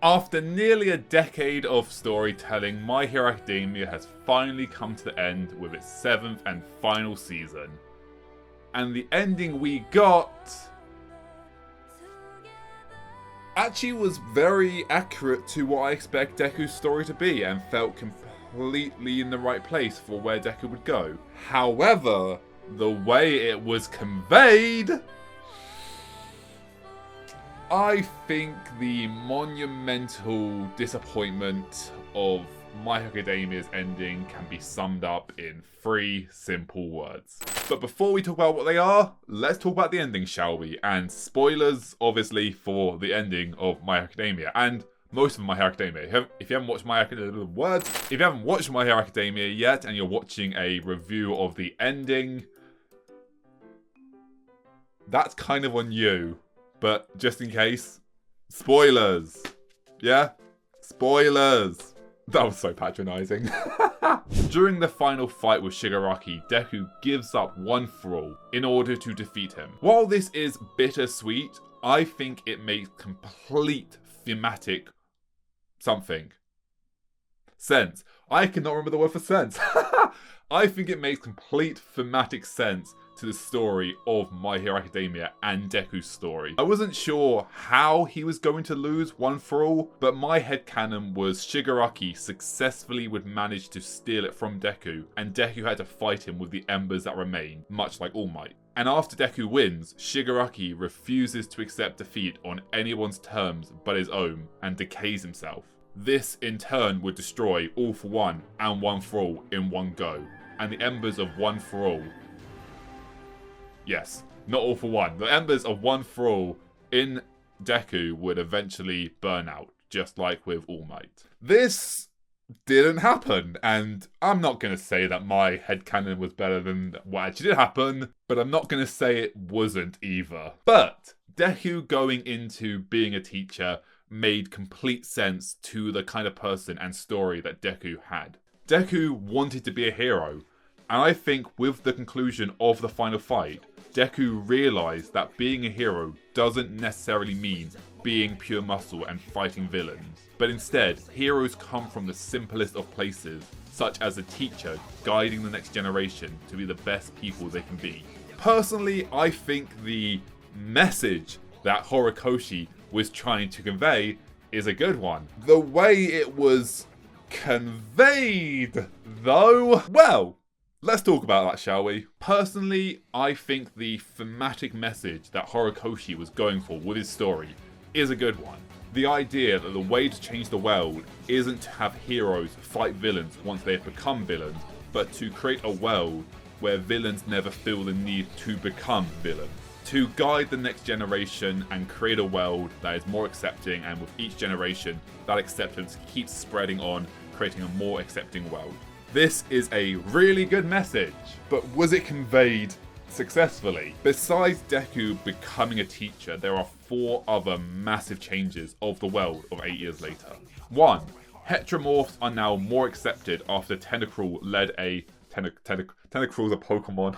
After nearly a decade of storytelling, My Hero Academia has finally come to the end with its 7th and final season. And the ending we got actually was very accurate to what I expect Deku's story to be, and felt completely in the right place for where Deku would go. However, the way it was conveyed, I think the monumental disappointment of My Hero Academia's ending can be summed up in 3 simple words. But before we talk about what they are, let's talk about the ending, shall we? And spoilers, obviously, for the ending of My Hero Academia, and most of My Hero Academia. If you haven't watched My Hero Academia yet, and you're watching a review of the ending, that's kind of on you. But just in case, spoilers. Yeah? Spoilers. That was so patronizing. During the final fight with Shigaraki, Deku gives up one for all in order to defeat him. While this is bittersweet, I think it makes complete thematic sense. I cannot remember the word for sense. I think it makes complete thematic sense to the story of My Hero Academia and Deku's story. I wasn't sure how he was going to lose one for all, but my headcanon was Shigaraki successfully would manage to steal it from Deku, and Deku had to fight him with the embers that remain, much like All Might. And after Deku wins, Shigaraki refuses to accept defeat on anyone's terms but his own, and decays himself. This in turn would destroy All for One and One for All in one go, and the embers of One for All, yes, not All for One, the embers of One for All in Deku would eventually burn out, just like with All Might. This didn't happen, and I'm not going to say that my headcanon was better than what actually did happen, but I'm not going to say it wasn't either. But Deku going into being a teacher made complete sense to the kind of person and story that Deku had. Deku wanted to be a hero, and I think with the conclusion of the final fight, Deku realised that being a hero doesn't necessarily mean being pure muscle and fighting villains, but instead, heroes come from the simplest of places, such as a teacher guiding the next generation to be the best people they can be. Personally, I think the message that Horikoshi was trying to convey is a good one. The way it was conveyed, though, well, let's talk about that, shall we? Personally, I think the thematic message that Horikoshi was going for with his story is a good one. The idea that the way to change the world isn't to have heroes fight villains once they've become villains, but to create a world where villains never feel the need to become villains. To guide the next generation and create a world that is more accepting, and with each generation, that acceptance keeps spreading on, creating a more accepting world. This is a really good message, but was it conveyed successfully? Besides Deku becoming a teacher, there are 4 other massive changes of the world of 8 years later. 1. Heteromorphs are now more accepted after Tentacruel led a... Tentacruel's a Pokemon.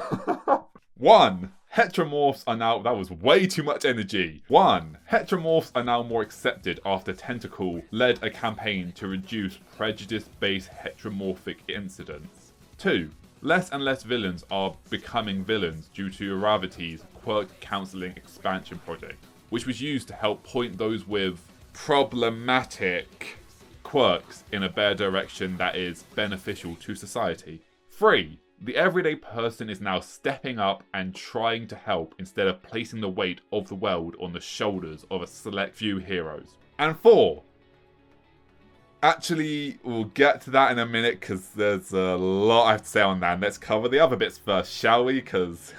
1. Heteromorphs are now... That was way too much energy. 1. Heteromorphs are now more accepted after Tentacle led a campaign to reduce prejudice-based heteromorphic incidents. 2. Less and less villains are becoming villains due to Uravity's Quirk Counseling Expansion project, which was used to help point those with problematic quirks in a better direction that is beneficial to society. 3. The everyday person is now stepping up and trying to help instead of placing the weight of the world on the shoulders of a select few heroes. And 4. Actually, we'll get to that in a minute because there's a lot I have to say on that. Let's cover the other bits first, shall we? Because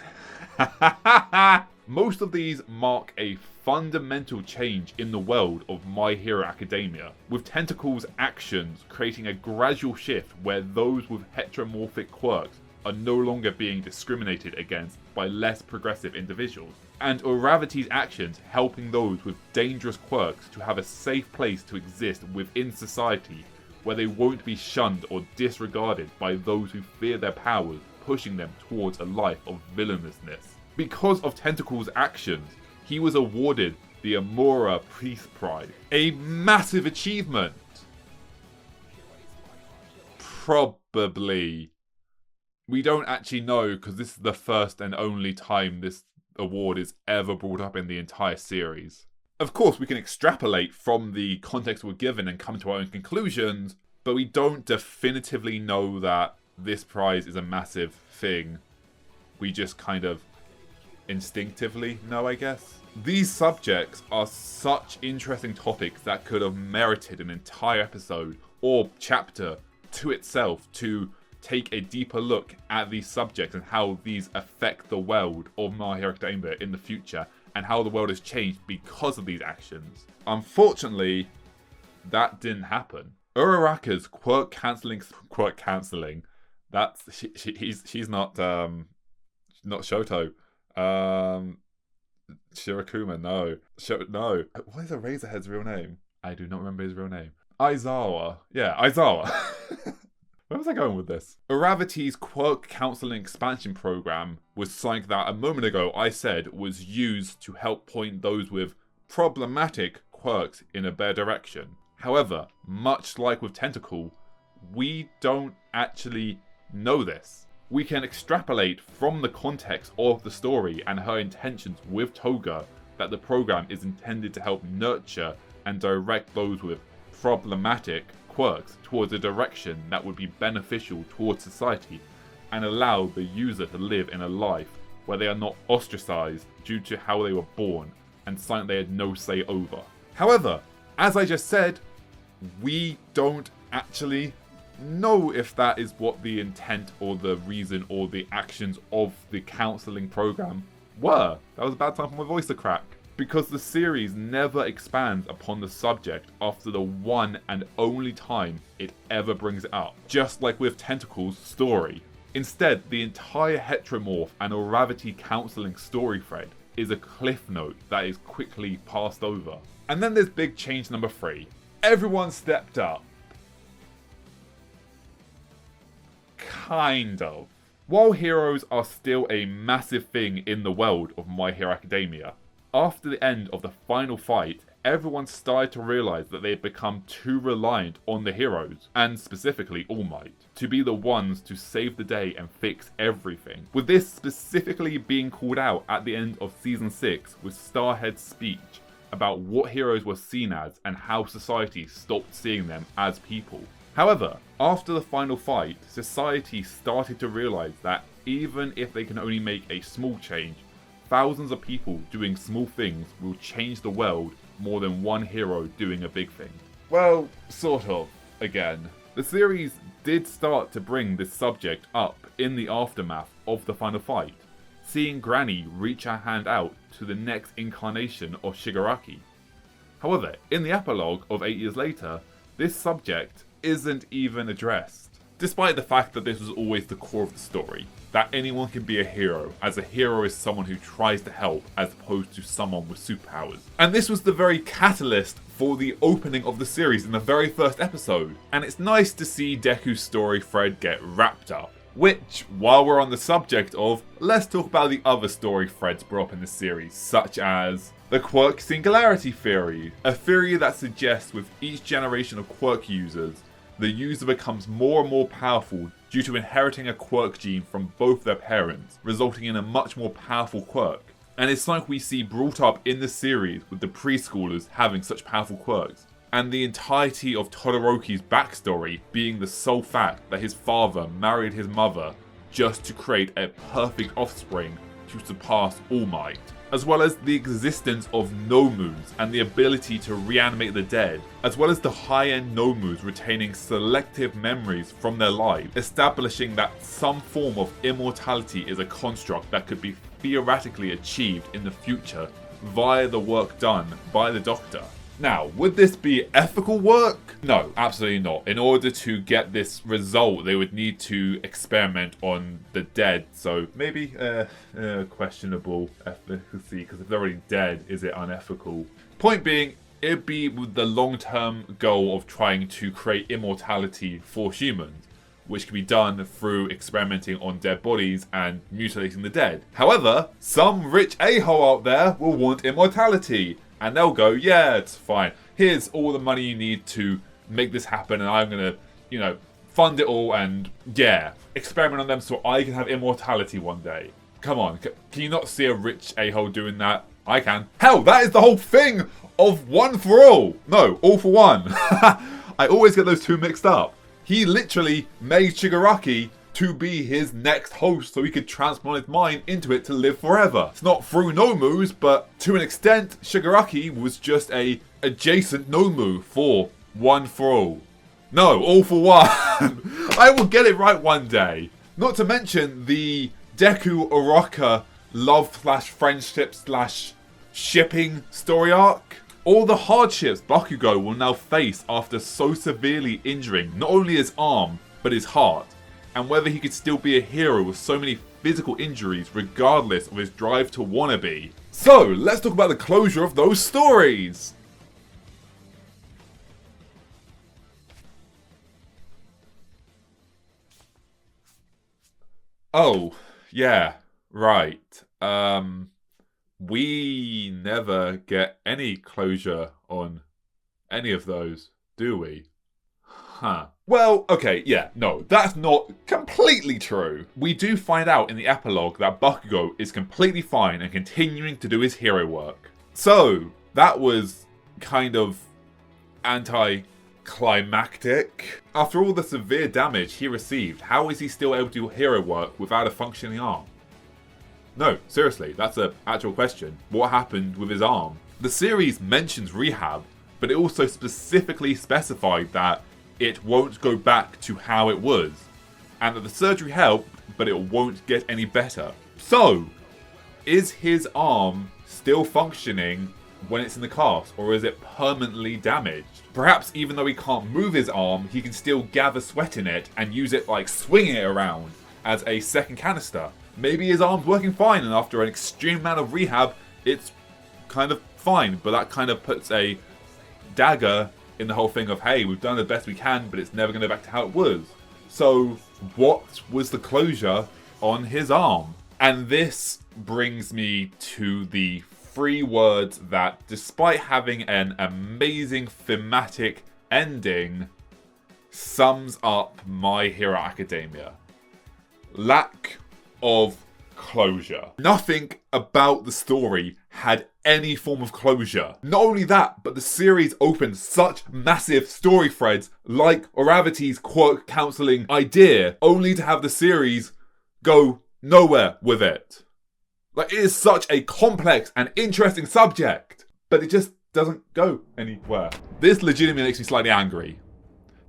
most of these mark a fundamental change in the world of My Hero Academia, with Tentacle's actions creating a gradual shift where those with heteromorphic quirks are no longer being discriminated against by less progressive individuals, and Uravity's actions helping those with dangerous quirks to have a safe place to exist within society where they won't be shunned or disregarded by those who fear their powers, pushing them towards a life of villainousness. Because of Tentacle's actions, he was awarded the Amora Peace Prize. A massive achievement. Probably. We don't actually know because this is the first and only time this award is ever brought up in the entire series. Of course, we can extrapolate from the context we're given and come to our own conclusions, but we don't definitively know that this prize is a massive thing. We just kind of instinctively know, I guess. These subjects are such interesting topics that could have merited an entire episode or chapter to itself to take a deeper look at these subjects and how these affect the world of My Hero Academia in the future and how the world has changed because of these actions. Unfortunately, that didn't happen. Uraraka's quirk cancelling. That's she's not Shoto. Shirakuma, no. No. What is Eraserhead's real name? I do not remember his real name. Aizawa. Yeah, Aizawa. Where was I going with this? Uravity's Quirk Counseling Expansion Program was something that a moment ago I said was used to help point those with problematic quirks in a better direction. However, much like with Tentacle, we don't actually know this. We can extrapolate from the context of the story and her intentions with Toga that the program is intended to help nurture and direct those with problematic quirks towards a direction that would be beneficial towards society and allow the user to live in a life where they are not ostracized due to how they were born and something they had no say over. However, as I just said, we don't actually know if that is what the intent or the reason or the actions of the counselling program were. That was a bad time for my voice to crack. Because the series never expands upon the subject after the one and only time it ever brings it up, just like with Tentacle's story. Instead, the entire Heteromorph and Uravity counselling story thread is a cliff note that is quickly passed over. And then there's big change number 3. Everyone stepped up. Kind of. While heroes are still a massive thing in the world of My Hero Academia, after the end of the final fight, everyone started to realise that they had become too reliant on the heroes, and specifically All Might, to be the ones to save the day and fix everything. With this specifically being called out at the end of Season 6 with Starhead's speech about what heroes were seen as and how society stopped seeing them as people. However, after the final fight, society started to realise that even if they can only make a small change, thousands of people doing small things will change the world more than one hero doing a big thing. Well, sort of, again. The series did start to bring this subject up in the aftermath of the final fight, seeing Granny reach her hand out to the next incarnation of Shigaraki. However, in the epilogue of 8 years later, this subject isn't even addressed. Despite the fact that this was always the core of the story, that anyone can be a hero, as a hero is someone who tries to help as opposed to someone with superpowers. And this was the very catalyst for the opening of the series in the very first episode, and it's nice to see Deku's story thread get wrapped up. Which, while we're on the subject of, let's talk about the other story threads brought up in the series, such as the Quirk Singularity Theory, a theory that suggests with each generation of Quirk users, the user becomes more and more powerful due to inheriting a quirk gene from both their parents, resulting in a much more powerful quirk. And it's like we see brought up in the series with the preschoolers having such powerful quirks, and the entirety of Todoroki's backstory being the sole fact that his father married his mother just to create a perfect offspring to surpass All Might, as well as the existence of Nomus and the ability to reanimate the dead, as well as the high-end Nomus retaining selective memories from their lives, establishing that some form of immortality is a construct that could be theoretically achieved in the future via the work done by the Doctor. Now, would this be ethical work? No, absolutely not. In order to get this result, they would need to experiment on the dead. So maybe questionable efficacy, because if they're already dead, is it unethical? Point being, it'd be with the long-term goal of trying to create immortality for humans, which can be done through experimenting on dead bodies and mutilating the dead. However, some rich a-hole out there will want immortality. And they'll go, yeah, it's fine. Here's all the money you need to make this happen, and I'm gonna, fund it all and, experiment on them so I can have immortality one day. Come on, can you not see a rich a-hole doing that? I can. Hell, that is the whole thing of One for All. No, All for One. I always get those two mixed up. He literally made Shigaraki to be his next host so he could transplant his mind into it to live forever. It's not through Nomus, but to an extent, Shigaraki was just a adjacent Nomu for One for All. No, All for One. I will get it right one day. Not to mention the Deku Uraka love/friendship/shipping story arc. All the hardships Bakugo will now face after so severely injuring not only his arm, but his heart. And whether he could still be a hero with so many physical injuries regardless of his drive to wannabe. So, let's talk about the closure of those stories! Oh, yeah, right. We never get any closure on any of those, do we? Huh. Well, okay, yeah, no, that's not completely true. We do find out in the epilogue that Bakugo is completely fine and continuing to do his hero work. So, that was kind of anticlimactic. After all the severe damage he received, how is he still able to do hero work without a functioning arm? No, seriously, that's an actual question. What happened with his arm? The series mentions rehab, but it also specifically specified that it won't go back to how it was, and that the surgery helped, but it won't get any better. So, is his arm still functioning when it's in the cast, or is it permanently damaged? Perhaps even though he can't move his arm, he can still gather sweat in it and use it like swinging it around as a second canister. Maybe his arm's working fine, and after an extreme amount of rehab, it's kind of fine, but that kind of puts a dagger in the whole thing of, hey, we've done the best we can, but it's never going to go back to how it was. So, what was the closure on his arm? And this brings me to the 3 words that, despite having an amazing thematic ending, sums up My Hero Academia. Lack of closure. Nothing about the story had any form of closure. Not only that, but the series opened such massive story threads like Oravity's quirk counseling idea, only to have the series go nowhere with it. Like, it is such a complex and interesting subject, but it just doesn't go anywhere. This legitimately makes me slightly angry.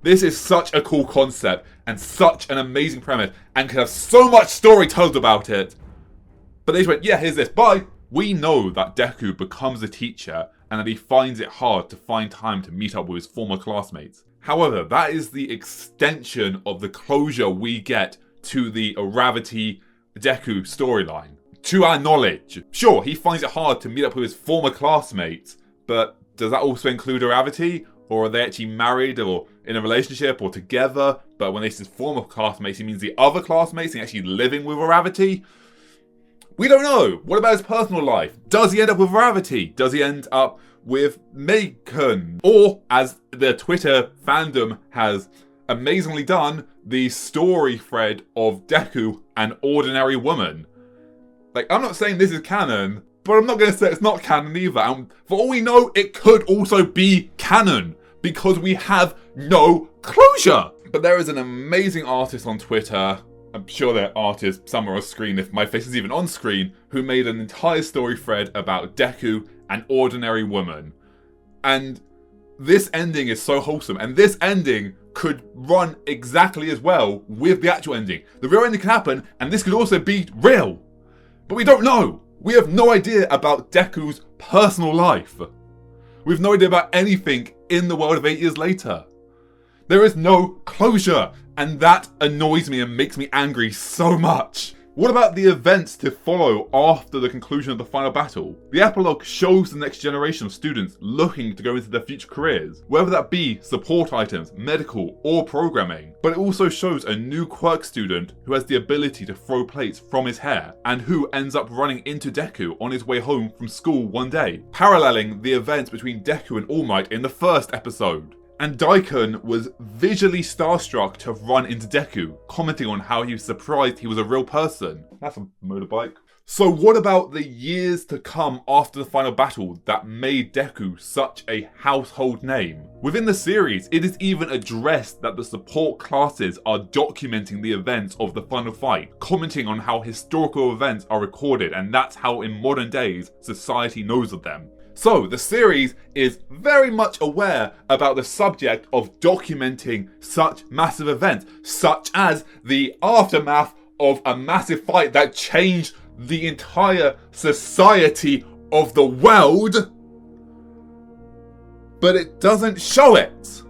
This is such a cool concept and such an amazing premise and could have so much story told about it. But they just went, yeah, here's this, bye. We know that Deku becomes a teacher and that he finds it hard to find time to meet up with his former classmates. However, that is the extension of the closure we get to the Oravity Deku storyline. To our knowledge. Sure, he finds it hard to meet up with his former classmates, but does that also include Oravity? Or are they actually married or in a relationship or together? But when they say former classmates, he means the other classmates and actually living with Oravity? We don't know. What about his personal life? Does he end up with Oravity? Does he end up with Macon? Or, as the Twitter fandom has amazingly done, the story thread of Deku, an ordinary woman. Like, I'm not saying this is canon, but I'm not going to say it's not canon either. And for all we know, it could also be canon, because we have no closure. But there is an amazing artist on Twitter, I'm sure there are artists somewhere on screen, if my face is even on screen, who made an entire story thread about Deku, an ordinary woman. And this ending is so wholesome, and this ending could run exactly as well with the actual ending. The real ending can happen, and this could also be real. But we don't know. We have no idea about Deku's personal life. We have no idea about anything in the world of 8 years later. There is no closure, and that annoys me and makes me angry so much. What about the events to follow after the conclusion of the final battle? The epilogue shows the next generation of students looking to go into their future careers, whether that be support items, medical, or programming. But it also shows a new quirk student who has the ability to throw plates from his hair, and who ends up running into Deku on his way home from school one day, paralleling the events between Deku and All Might in the first episode. And Daikon was visually starstruck to have run into Deku, commenting on how he was surprised he was a real person. That's a motorbike. So what about the years to come after the final battle that made Deku such a household name? Within the series, it is even addressed that the support classes are documenting the events of the final fight, commenting on how historical events are recorded, and that's how in modern days society knows of them. So, the series is very much aware about the subject of documenting such massive events, such as the aftermath of a massive fight that changed the entire society of the world, but it doesn't show it.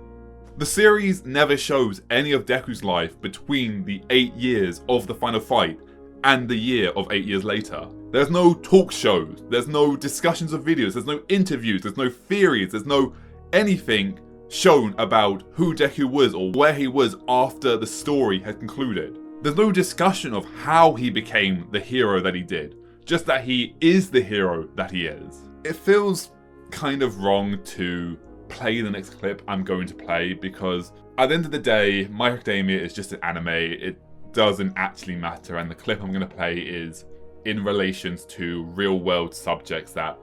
The series never shows any of Deku's life between the 8 years of the final fight and the year of 8 years later. There's no talk shows, there's no discussions of videos, there's no interviews, there's no theories, there's no anything shown about who Deku was or where he was after the story had concluded. There's no discussion of how he became the hero that he did, just that he is the hero that he is. It feels kind of wrong to play the next clip I'm going to play, because at the end of the day, My Hero Academia is just an anime. It doesn't actually matter, and the clip I'm going to play is in relations to real world subjects that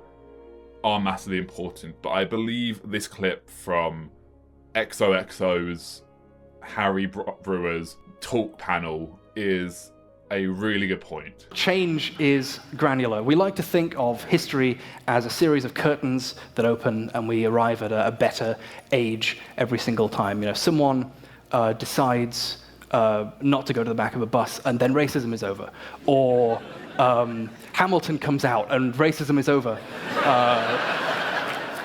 are massively important. But I believe this clip from XOXO's Harry Brewer's talk panel is a really good point. Change is granular. We like to think of history as a series of curtains that open and we arrive at a better age every single time. You know, someone decides not to go to the back of a bus and then racism is over. Or Hamilton comes out and racism is over.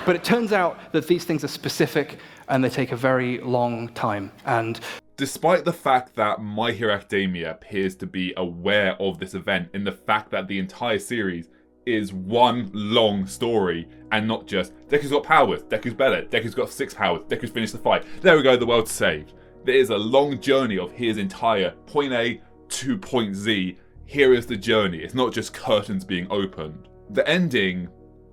But it turns out that these things are specific and they take a very long time. And despite the fact that My Hero Academia appears to be aware of this event in the fact that the entire series is one long story and not just Deku's got powers, Deku's better, Deku's got 6 powers, Deku's finished the fight, there we go, the world's saved. There is a long journey of his entire point A to point Z. Here is the journey. It's not just curtains being opened. The ending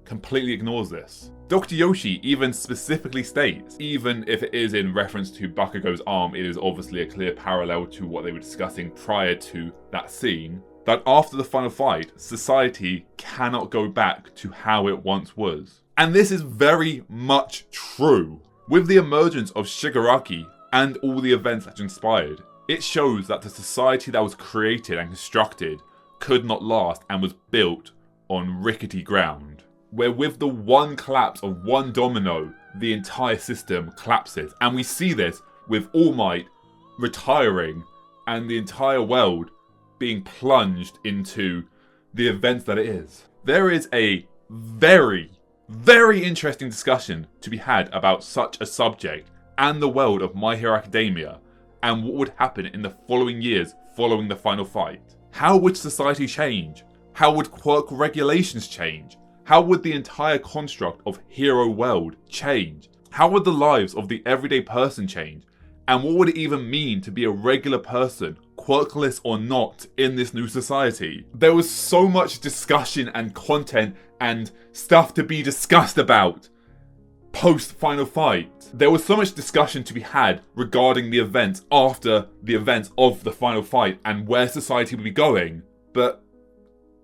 completely ignores this. Dr. Yoshi even specifically states, even if it is in reference to Bakugo's arm, it is obviously a clear parallel to what they were discussing prior to that scene, that after the final fight, society cannot go back to how it once was. And this is very much true. With the emergence of Shigaraki and all the events that inspired, it shows that the society that was created and constructed could not last and was built on rickety ground, where with the one collapse of one domino, the entire system collapses. And we see this with All Might retiring and the entire world being plunged into the events that it is. There is a very, very interesting discussion to be had about such a subject and the world of My Hero Academia, and what would happen in the following years following the final fight. How would society change? How would quirk regulations change? How would the entire construct of Hero World change? How would the lives of the everyday person change? And what would it even mean to be a regular person, quirkless or not, in this new society? There was so much discussion and content and stuff to be discussed about post-final fight. There was so much discussion to be had regarding the events after the events of the final fight and where society would be going, but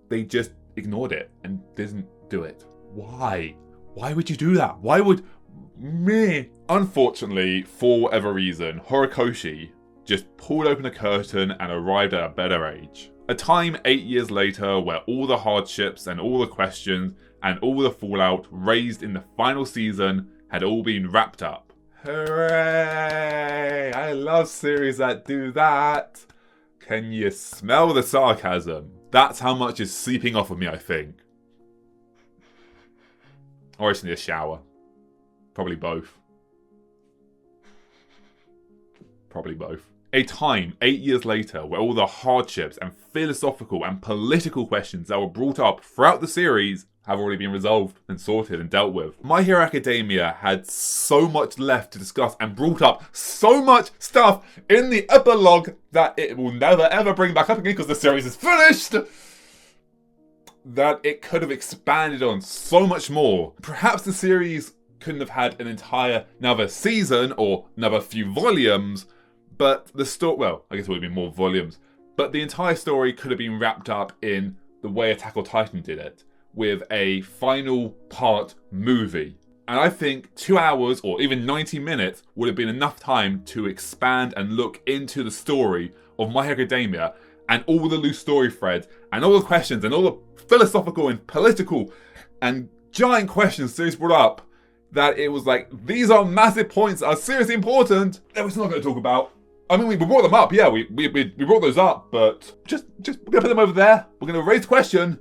they just ignored it and didn't do it. Why? Why would you do that? Why would me? Unfortunately, for whatever reason, Horikoshi just pulled open a curtain and arrived at a better age. A time 8 years later where all the hardships and all the questions and all the fallout raised in the final season had all been wrapped up. Hooray! I love series that do that. Can you smell the sarcasm? That's how much is seeping off of me, I think. Or I just need a shower. Probably both. Probably both. A time 8 years later where all the hardships and philosophical and political questions that were brought up throughout the series have already been resolved and sorted and dealt with. My Hero Academia had so much left to discuss and brought up so much stuff in the epilogue that it will never ever bring back up again because the series is finished, that it could have expanded on so much more. Perhaps the series couldn't have had another season or another few volumes, but the story, well, I guess it would have been more volumes, but the entire story could have been wrapped up in the way Attack on Titan did it, with a final part movie. And I think 2 hours or even 90 minutes would have been enough time to expand and look into the story of My Hero Academia and all the loose story threads and all the questions and all the philosophical and political and giant questions the series brought up, that it was like, these are massive points that are seriously important that we're still not going to talk about. I mean, we brought them up, yeah, we brought those up, but just we're going to put them over there, we're going to raise the question,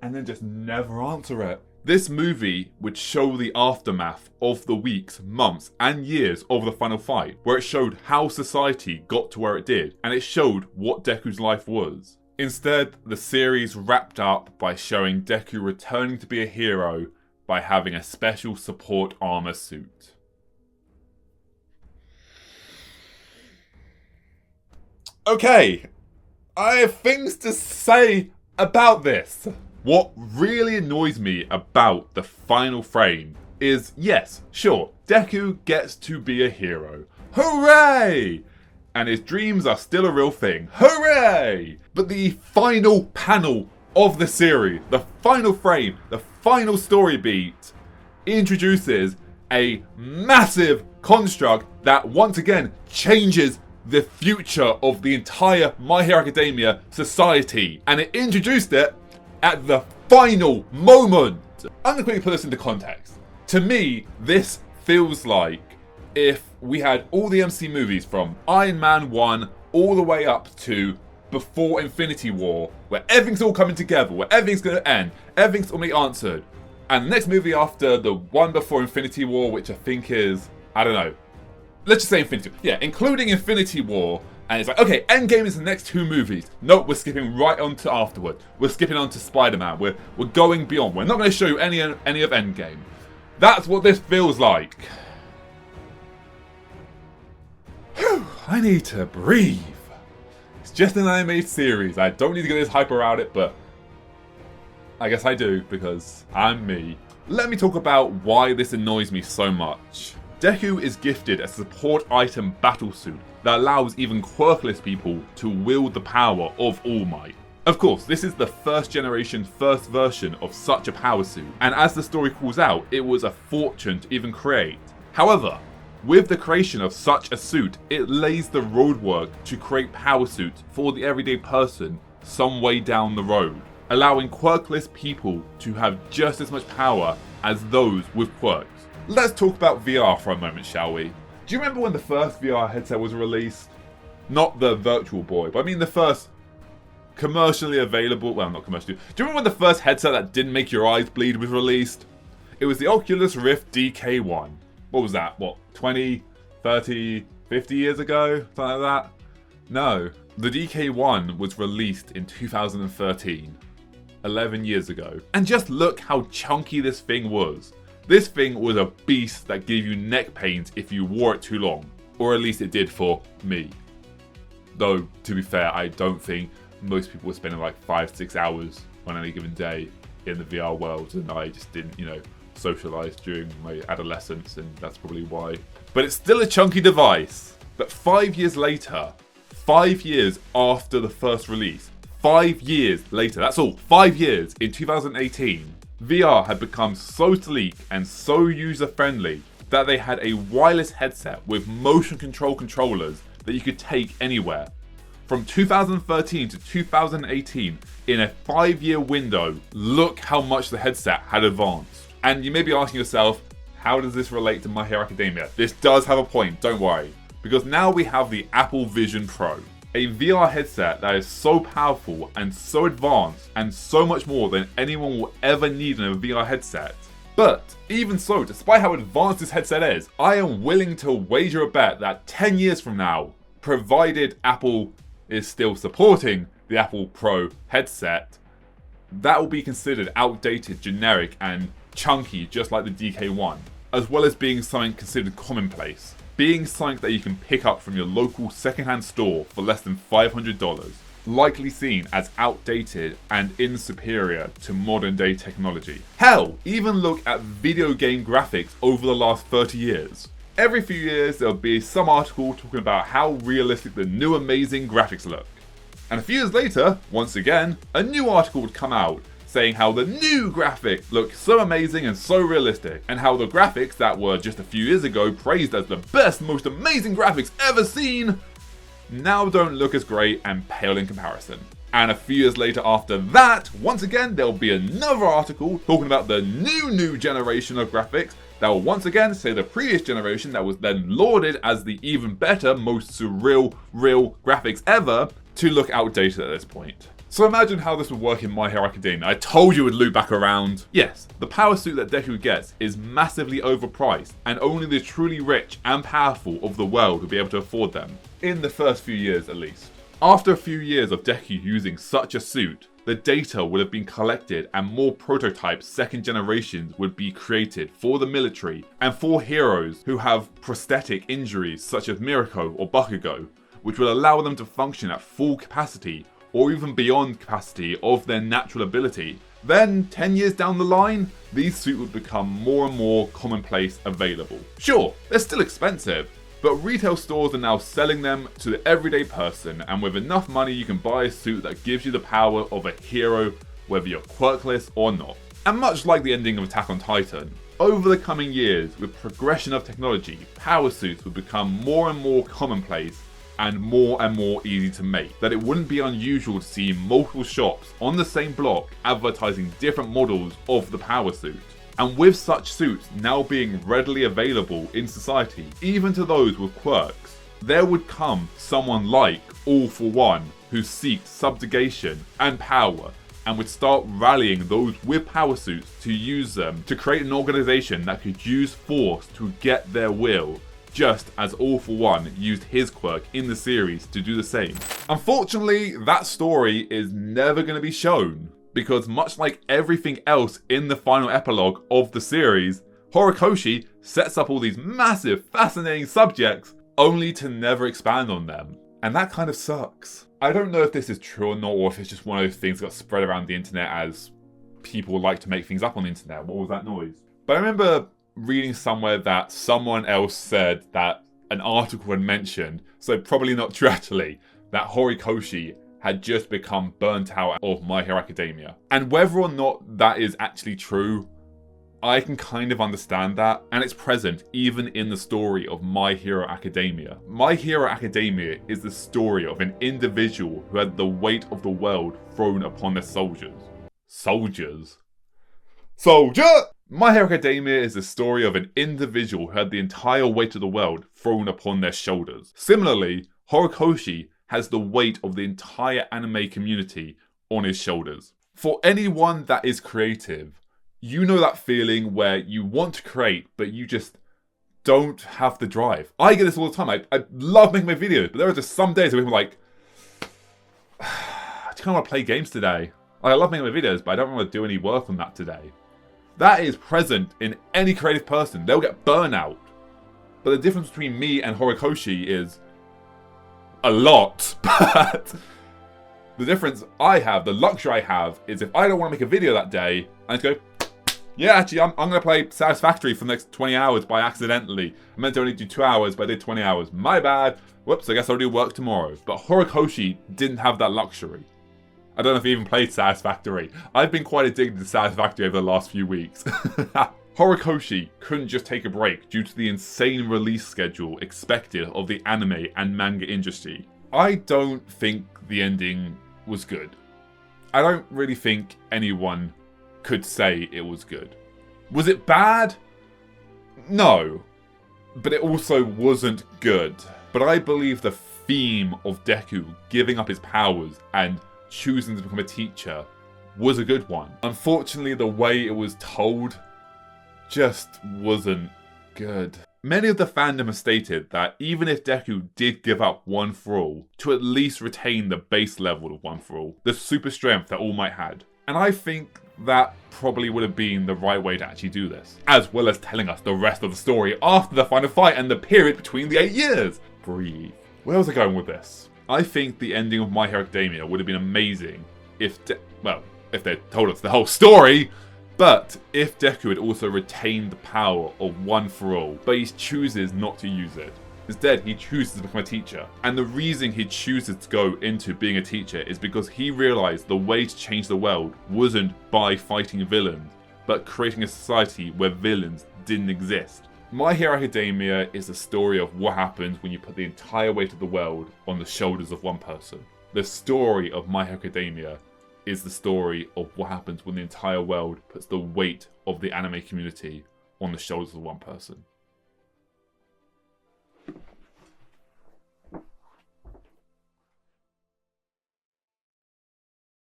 and then just never answer it. This movie would show the aftermath of the weeks, months, and years of the final fight, where it showed how society got to where it did, and it showed what Deku's life was. Instead, the series wrapped up by showing Deku returning to be a hero by having a special support armor suit. Okay, I have things to say about this. What really annoys me about the final frame is, yes, sure, Deku gets to be a hero. Hooray! And his dreams are still a real thing. Hooray! But the final panel of the series, the final frame, the final story beat, introduces a massive construct that once again changes the future of the entire My Hero Academia society. And it introduced it at the final moment. I'm going to quickly put this into context. To me, this feels like if we had all the MC movies from Iron Man 1 all the way up to before Infinity War, where everything's all coming together, where everything's going to end, everything's already answered. And the next movie after the one before Infinity War, which I think is, I don't know, let's just say Infinity War. Yeah, including Infinity War. And it's like, okay, Endgame is the next 2 movies. Nope, we're skipping right on to afterward. We're skipping on to Spider-Man. We're going beyond. We're not going to show you any of Endgame. That's what this feels like. Whew, I need to breathe. It's just an animated series. I don't need to get this hype around it, but I guess I do because I'm me. Let me talk about why this annoys me so much. Deku is gifted a support item battlesuit that allows even quirkless people to wield the power of All Might. Of course, this is the first generation, first version of such a power suit, and as the story calls out, it was a fortune to even create. However, with the creation of such a suit, it lays the roadwork to create power suits for the everyday person some way down the road, allowing quirkless people to have just as much power as those with quirks. Let's talk about VR for a moment, shall we? Do you remember when the first VR headset was released? Not the Virtual Boy, but I mean the first commercially available, well, not commercially. Do you remember when the first headset that didn't make your eyes bleed was released? It was the Oculus Rift DK1. What was that? What, 20, 30, 50 years ago? Something like that? No. The DK1 was released in 2013. 11 years ago. And just look how chunky this thing was. This thing was a beast that gave you neck pains if you wore it too long. Or at least it did for me. Though, to be fair, I don't think most people were spending like 5-6 hours on any given day in the VR world, and I just didn't, socialise during my adolescence, and that's probably why. But it's still a chunky device. But 5 years later, 5 years after the first release, 5 years later, that's all, 5 years, in 2018, VR had become so sleek and so user-friendly that they had a wireless headset with motion control controllers that you could take anywhere. From 2013 to 2018, in a 5-year window, look how much the headset had advanced. And you may be asking yourself, how does this relate to My Hero Academia? This does have a point, don't worry. Because now we have the Apple Vision Pro. A VR headset that is so powerful and so advanced and so much more than anyone will ever need in a VR headset. But even so, despite how advanced this headset is, I am willing to wager a bet that 10 years from now, provided Apple is still supporting the Apple Pro headset, that will be considered outdated, generic, and chunky, just like the DK1, as well as being something considered commonplace, being something that you can pick up from your local secondhand store for less than $500, likely seen as outdated and insuperior to modern day technology. Hell, even look at video game graphics over the last 30 years. Every few years there'll be some article talking about how realistic the new amazing graphics look. And a few years later, once again, a new article would come out saying how the new graphics look so amazing and so realistic, and how the graphics that were just a few years ago praised as the best, most amazing graphics ever seen, now don't look as great and pale in comparison. And a few years later after that, once again, there'll be another article talking about the new generation of graphics that will once again say the previous generation that was then lauded as the even better, most surreal, real graphics ever to look outdated at this point. So imagine how this would work in My Hero Academia. I told you it would loop back around. Yes, the power suit that Deku gets is massively overpriced, and only the truly rich and powerful of the world will be able to afford them. In the first few years at least. After a few years of Deku using such a suit, the data would have been collected and more prototypes, second generations, would be created for the military and for heroes who have prosthetic injuries such as Mirako or Bakugo, which will allow them to function at full capacity or even beyond capacity of their natural ability. Then, 10 years down the line, these suits would become more and more commonplace available. Sure, they're still expensive, but retail stores are now selling them to the everyday person, and with enough money you can buy a suit that gives you the power of a hero, whether you're quirkless or not. And much like the ending of Attack on Titan, over the coming years, with progression of technology, power suits would become more and more commonplace and more easy to make, that it wouldn't be unusual to see multiple shops on the same block advertising different models of the power suit. And with such suits now being readily available in society, even to those with quirks, there would come someone like All For One who seeks subjugation and power and would start rallying those with power suits to use them to create an organization that could use force to get their will, just as All For One used his quirk in the series to do the same. Unfortunately, that story is never going to be shown, because much like everything else in the final epilogue of the series, Horikoshi sets up all these massive, fascinating subjects, only to never expand on them. And that kind of sucks. I don't know if this is true or not, or if it's just one of those things that got spread around the internet as people like to make things up on the internet. What was that noise? But I remember reading somewhere that someone else said that an article had mentioned, so probably not true actually, that Horikoshi had just become burnt out of My Hero Academia. And whether or not that is actually true, I can kind of understand that, and it's present even in the story of My Hero Academia. My Hero Academia is the story of an individual who had the weight of the world thrown upon their soldiers. Soldier! My Hero Academia is the story of an individual who had the entire weight of the world thrown upon their shoulders. Similarly, Horikoshi has the weight of the entire anime community on his shoulders. For anyone that is creative, you know that feeling where you want to create, but you just don't have the drive. I get this all the time. I love making my videos, but there are just some days where people are like, I just kind of want to play games today. I love making my videos, but I don't want to do any work on that today. That is present in any creative person. They'll get burnout. But the difference between me and Horikoshi is a lot. But the difference I have, the luxury I have, is if I don't want to make a video that day, I just go, yeah, actually, I'm going to play Satisfactory for the next 20 hours by accidentally. I meant to only do 2 hours, but I did 20 hours. My bad. Whoops, I guess I'll do work tomorrow. But Horikoshi didn't have that luxury. I don't know if he even played Satisfactory. I've been quite addicted to Satisfactory over the last few weeks. Horikoshi couldn't just take a break due to the insane release schedule expected of the anime and manga industry. I don't think the ending was good. I don't really think anyone could say it was good. Was it bad? No. But it also wasn't good. But I believe the theme of Deku giving up his powers and choosing to become a teacher was a good one. Unfortunately, the way it was told just wasn't good. Many of the fandom have stated that even if Deku did give up One For All, to at least retain the base level of One For All, the super strength that All Might had. And I think that probably would have been the right way to actually do this, as well as telling us the rest of the story after the final fight and the period between the 8 years. Breathe. Where was I going with this? I think the ending of My Hero Academia would have been amazing if if they told us the whole story, but if Deku had also retained the power of One For All, but he chooses not to use it. Instead, he chooses to become a teacher. And the reason he chooses to go into being a teacher is because he realized the way to change the world wasn't by fighting villains, but creating a society where villains didn't exist. My Hero Academia is a story of what happens when you put the entire weight of the world on the shoulders of one person. The story of My Hero Academia is the story of what happens when the entire world puts the weight of the anime community on the shoulders of one person.